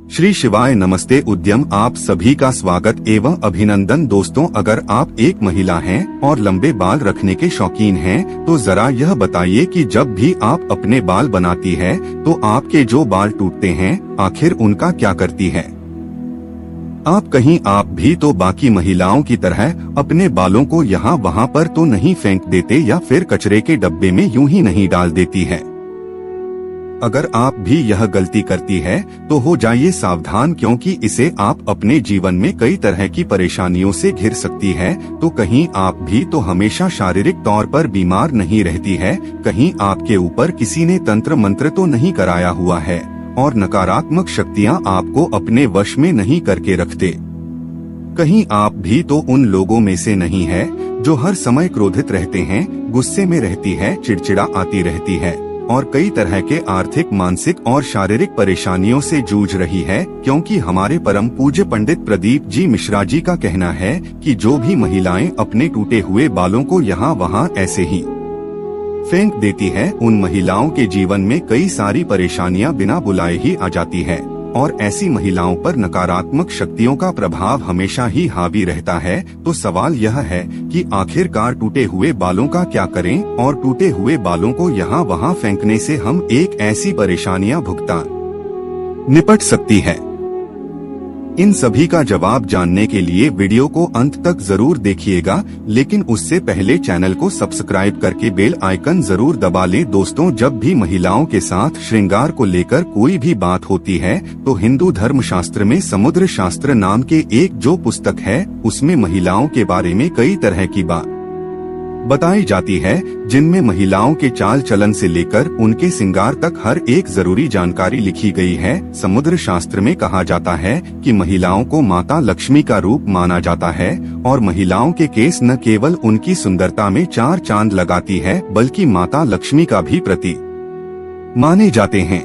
श्री शिवाय नमस्ते उद्यम आप सभी का स्वागत एवं अभिनंदन। दोस्तों, अगर आप एक महिला हैं और लंबे बाल रखने के शौकीन हैं, तो जरा यह बताइए कि जब भी आप अपने बाल बनाती है तो आपके जो बाल टूटते हैं आखिर उनका क्या करती है? आप भी तो बाकी महिलाओं की तरह अपने बालों को यहाँ वहाँ पर तो नहीं फेंक देते या फिर कचरे के डब्बे में यूं ही नहीं डाल देती है। अगर आप भी यह गलती करती है तो हो जाइए सावधान, क्योंकि इसे आप अपने जीवन में कई तरह की परेशानियों से घिर सकती है। तो कहीं आप भी तो हमेशा शारीरिक तौर पर बीमार नहीं रहती है, कहीं आपके ऊपर किसी ने तंत्र मंत्र तो नहीं कराया हुआ है और नकारात्मक शक्तियाँ आपको अपने वश में नहीं करके रखते। कहीं आप भी तो उन लोगों में से नहीं है जो हर समय क्रोधित रहते हैं, गुस्से में रहती है, चिड़चिड़ा आती रहती है और कई तरह के आर्थिक, मानसिक और शारीरिक परेशानियों से जूझ रही है। क्योंकि हमारे परम पूज्य पंडित प्रदीप जी मिश्रा जी का कहना है कि जो भी महिलाएं अपने टूटे हुए बालों को यहाँ वहाँ ऐसे ही फेंक देती है, उन महिलाओं के जीवन में कई सारी परेशानियां बिना बुलाए ही आ जाती है और ऐसी महिलाओं पर नकारात्मक शक्तियों का प्रभाव हमेशा ही हावी रहता है। तो सवाल यह है कि आखिरकार टूटे हुए बालों का क्या करें और टूटे हुए बालों को यहाँ वहाँ फेंकने से हम एक ऐसी परेशानियां भुगतान निपट सकती है। इन सभी का जवाब जानने के लिए वीडियो को अंत तक जरूर देखिएगा, लेकिन उससे पहले चैनल को सब्सक्राइब करके बेल आइकन जरूर दबा लें। दोस्तों, जब भी महिलाओं के साथ श्रृंगार को लेकर कोई भी बात होती है तो हिंदू धर्म शास्त्र में समुद्र शास्त्र नाम के एक जो पुस्तक है उसमें महिलाओं के बारे में कई तरह की बात बताई जाती है, जिनमें महिलाओं के चाल चलन से लेकर उनके श्रृंगार तक हर एक जरूरी जानकारी लिखी गई है। समुद्र शास्त्र में कहा जाता है कि महिलाओं को माता लक्ष्मी का रूप माना जाता है और महिलाओं के केस न केवल उनकी सुंदरता में चार चांद लगाती है बल्कि माता लक्ष्मी का भी प्रतीक माने जाते हैं।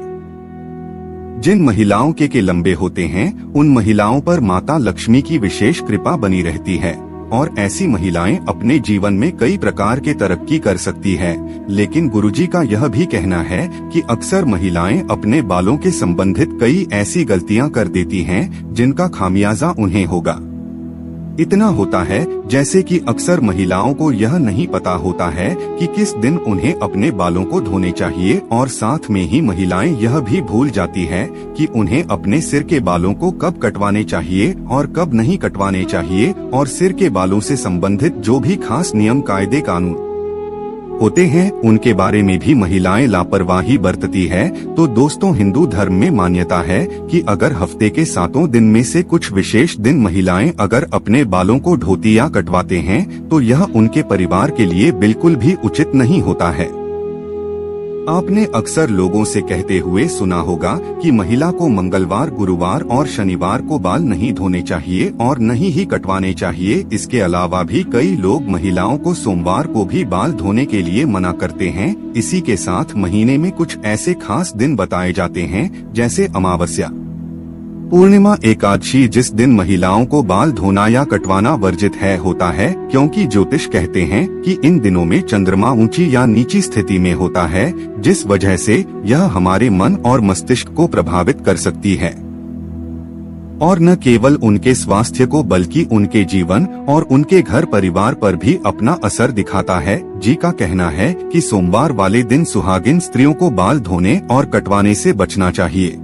जिन महिलाओं के लंबे होते हैं उन महिलाओं पर माता लक्ष्मी की विशेष कृपा बनी रहती है और ऐसी महिलाएं अपने जीवन में कई प्रकार के तरक्की कर सकती है। लेकिन गुरुजी का यह भी कहना है कि अक्सर महिलाएं अपने बालों के संबंधित कई ऐसी गलतियां कर देती हैं जिनका खामियाजा उन्हें होगा। इतना होता है जैसे कि अक्सर महिलाओं को यह नहीं पता होता है कि किस दिन उन्हें अपने बालों को धोने चाहिए और साथ में ही महिलाएं यह भी भूल जाती है कि उन्हें अपने सिर के बालों को कब कटवाने चाहिए और कब नहीं कटवाने चाहिए और सिर के बालों से संबंधित जो भी खास नियम, कायदे, कानून होते हैं उनके बारे में भी महिलाएं लापरवाही बरतती है। तो दोस्तों, हिंदू धर्म में मान्यता है कि अगर हफ्ते के 7 दिन में से कुछ विशेष दिन महिलाएं अगर अपने बालों को धोती या कटवाते हैं तो यह उनके परिवार के लिए बिल्कुल भी उचित नहीं होता है। आपने अक्सर लोगों से कहते हुए सुना होगा कि महिला को मंगलवार, गुरुवार और शनिवार को बाल नहीं धोने चाहिए और नहीं ही कटवाने चाहिए। इसके अलावा भी कई लोग महिलाओं को सोमवार को भी बाल धोने के लिए मना करते हैं। इसी के साथ महीने में कुछ ऐसे खास दिन बताए जाते हैं जैसे अमावस्या, पूर्णिमा, एकादशी, जिस दिन महिलाओं को बाल धोना या कटवाना वर्जित होता है, क्योंकि ज्योतिष कहते हैं कि इन दिनों में चंद्रमा ऊंची या नीची स्थिति में होता है, जिस वजह से यह हमारे मन और मस्तिष्क को प्रभावित कर सकती है और न केवल उनके स्वास्थ्य को बल्कि उनके जीवन और उनके घर परिवार पर भी अपना असर दिखाता है। जी का कहना है कि सोमवार वाले दिन सुहागिन स्त्रियों को बाल धोने और कटवाने से बचना चाहिए,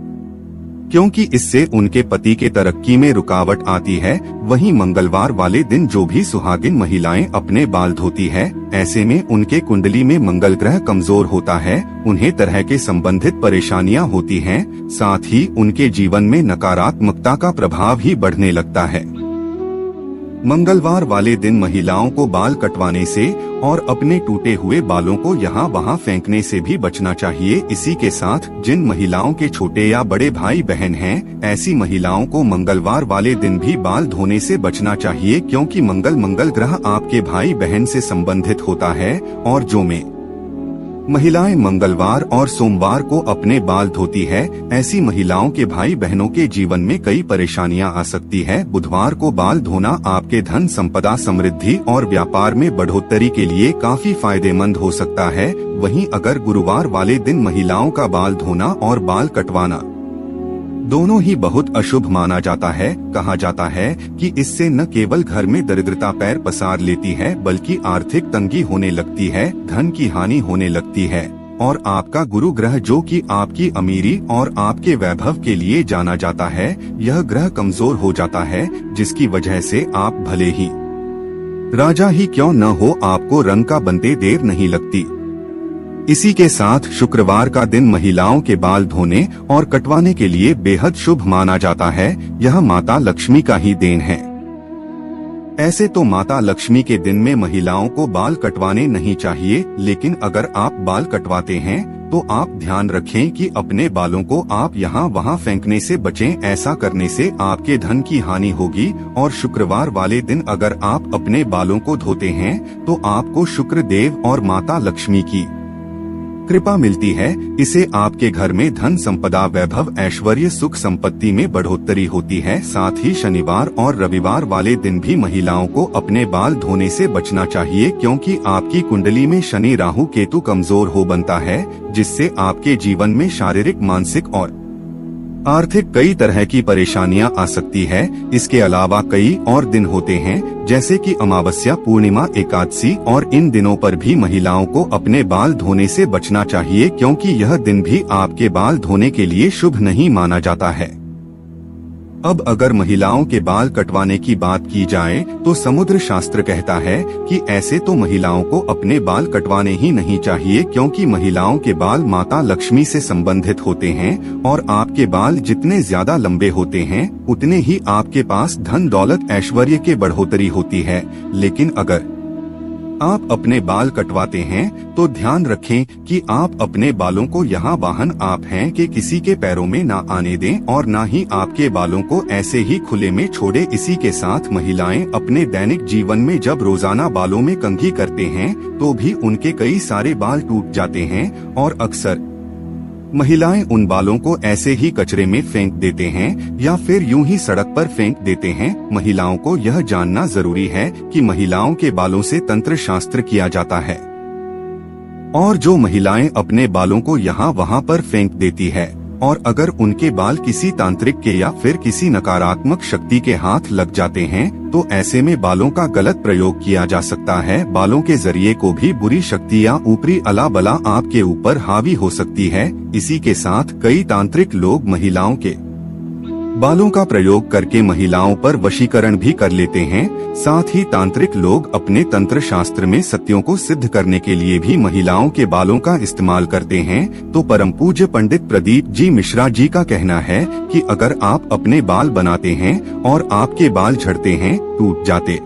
क्योंकि इससे उनके पति के तरक्की में रुकावट आती है। वहीं मंगलवार वाले दिन जो भी सुहागिन महिलाएं अपने बाल धोती है, ऐसे में उनके कुंडली में मंगल ग्रह कमजोर होता है, उन्हें तरह के संबंधित परेशानियां होती हैं, साथ ही उनके जीवन में नकारात्मकता का प्रभाव ही बढ़ने लगता है। मंगलवार वाले दिन महिलाओं को बाल कटवाने से और अपने टूटे हुए बालों को यहाँ वहाँ फेंकने से भी बचना चाहिए। इसी के साथ जिन महिलाओं के छोटे या बड़े भाई बहन हैं, ऐसी महिलाओं को मंगलवार वाले दिन भी बाल धोने से बचना चाहिए, क्योंकि मंगल ग्रह आपके भाई बहन से संबंधित होता है और जो में महिलाएं मंगलवार और सोमवार को अपने बाल धोती है, ऐसी महिलाओं के भाई बहनों के जीवन में कई परेशानियां आ सकती है। बुधवार को बाल धोना आपके धन संपदा, समृद्धि और व्यापार में बढ़ोतरी के लिए काफी फायदेमंद हो सकता है। वहीं अगर गुरुवार वाले दिन महिलाओं का बाल धोना और बाल कटवाना दोनों ही बहुत अशुभ माना जाता है। कहा जाता है कि इससे न केवल घर में दरिद्रता पैर पसार लेती है बल्कि आर्थिक तंगी होने लगती है, धन की हानि होने लगती है और आपका गुरु ग्रह जो कि आपकी अमीरी और आपके वैभव के लिए जाना जाता है, यह ग्रह कमजोर हो जाता है, जिसकी वजह से आप भले ही राजा ही क्यों न हो, आपको रंग का बनते देर नहीं लगती। इसी के साथ शुक्रवार का दिन महिलाओं के बाल धोने और कटवाने के लिए बेहद शुभ माना जाता है। यह माता लक्ष्मी का ही देन है। ऐसे तो माता लक्ष्मी के दिन में महिलाओं को बाल कटवाने नहीं चाहिए, लेकिन अगर आप बाल कटवाते हैं तो आप ध्यान रखें कि अपने बालों को आप यहाँ वहाँ फेंकने से बचें। ऐसा करने से आपके धन की हानि होगी और शुक्रवार वाले दिन अगर आप अपने बालों को धोते हैं तो आपको शुक्र देव और माता लक्ष्मी की कृपा मिलती है। इसे आपके घर में धन संपदा वैभव ऐश्वर्य सुख संपत्ति में बढ़ोतरी होती है। साथ ही शनिवार और रविवार वाले दिन भी महिलाओं को अपने बाल धोने से बचना चाहिए, क्योंकि आपकी कुंडली में शनि राहु केतु कमजोर हो बनता है, जिससे आपके जीवन में शारीरिक मानसिक और आर्थिक कई तरह की परेशानियां आ सकती है। इसके अलावा कई और दिन होते हैं जैसे कि अमावस्या, पूर्णिमा, एकादशी और इन दिनों पर भी महिलाओं को अपने बाल धोने से बचना चाहिए, क्योंकि यह दिन भी आपके बाल धोने के लिए शुभ नहीं माना जाता है। अब अगर महिलाओं के बाल कटवाने की बात की जाए तो समुद्र शास्त्र कहता है कि ऐसे तो महिलाओं को अपने बाल कटवाने ही नहीं चाहिए, क्योंकि महिलाओं के बाल माता लक्ष्मी से संबंधित होते हैं और आपके बाल जितने ज्यादा लंबे होते हैं उतने ही आपके पास धन दौलत ऐश्वर्य के बढ़ोतरी होती है। लेकिन अगर आप अपने बाल कटवाते हैं तो ध्यान रखें कि आप अपने बालों को यहाँ वाहन आप हैं कि किसी के पैरों में ना आने दें और ना ही आपके बालों को ऐसे ही खुले में छोड़े। इसी के साथ महिलाएं अपने दैनिक जीवन में जब रोजाना बालों में कंघी करते हैं तो भी उनके कई सारे बाल टूट जाते हैं और अक्सर महिलाएं उन बालों को ऐसे ही कचरे में फेंक देते हैं या फिर यूं ही सड़क पर फेंक देते हैं। महिलाओं को यह जानना जरूरी है कि महिलाओं के बालों से तंत्र शास्त्र किया जाता है और जो महिलाएं अपने बालों को यहाँ वहाँ पर फेंक देती है और अगर उनके बाल किसी तांत्रिक के या फिर किसी नकारात्मक शक्ति के हाथ लग जाते हैं तो ऐसे में बालों का गलत प्रयोग किया जा सकता है। बालों के जरिए को भी बुरी शक्ति या ऊपरी अला बला आपके ऊपर हावी हो सकती है। इसी के साथ कई तांत्रिक लोग महिलाओं के बालों का प्रयोग करके महिलाओं पर वशीकरण भी कर लेते हैं। साथ ही तांत्रिक लोग अपने तंत्र शास्त्र में सत्यों को सिद्ध करने के लिए भी महिलाओं के बालों का इस्तेमाल करते हैं। तो परम पूज्य पंडित प्रदीप जी मिश्रा जी का कहना है कि अगर आप अपने बाल बनाते हैं और आपके बाल झड़ते हैं, टूट जाते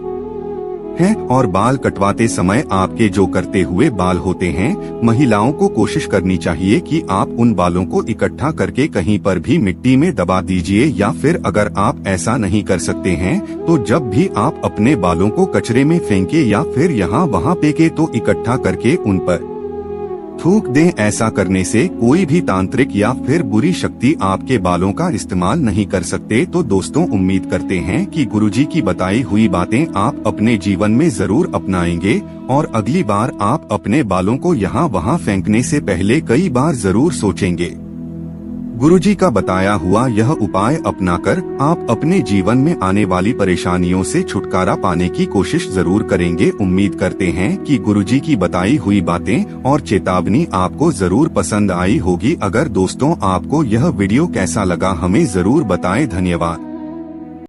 हैं और बाल कटवाते समय आपके जो करते हुए बाल होते हैं, महिलाओं को कोशिश करनी चाहिए कि आप उन बालों को इकट्ठा करके कहीं पर भी मिट्टी में दबा दीजिए या फिर अगर आप ऐसा नहीं कर सकते हैं तो जब भी आप अपने बालों को कचरे में फेंके या फिर यहाँ वहाँ फेंके तो इकट्ठा करके उन पर थूक दें। ऐसा करने से कोई भी तांत्रिक या फिर बुरी शक्ति आपके बालों का इस्तेमाल नहीं कर सकते। तो दोस्तों, उम्मीद करते हैं कि गुरुजी की बताई हुई बातें आप अपने जीवन में जरूर अपनाएंगे और अगली बार आप अपने बालों को यहाँ वहाँ फेंकने से पहले कई बार जरूर सोचेंगे। गुरुजी का बताया हुआ यह उपाय अपनाकर आप अपने जीवन में आने वाली परेशानियों से छुटकारा पाने की कोशिश जरूर करेंगे। उम्मीद करते हैं कि गुरुजी की बताई हुई बातें और चेतावनी आपको जरूर पसंद आई होगी। अगर दोस्तों आपको यह वीडियो कैसा लगा हमें जरूर बताएं। धन्यवाद।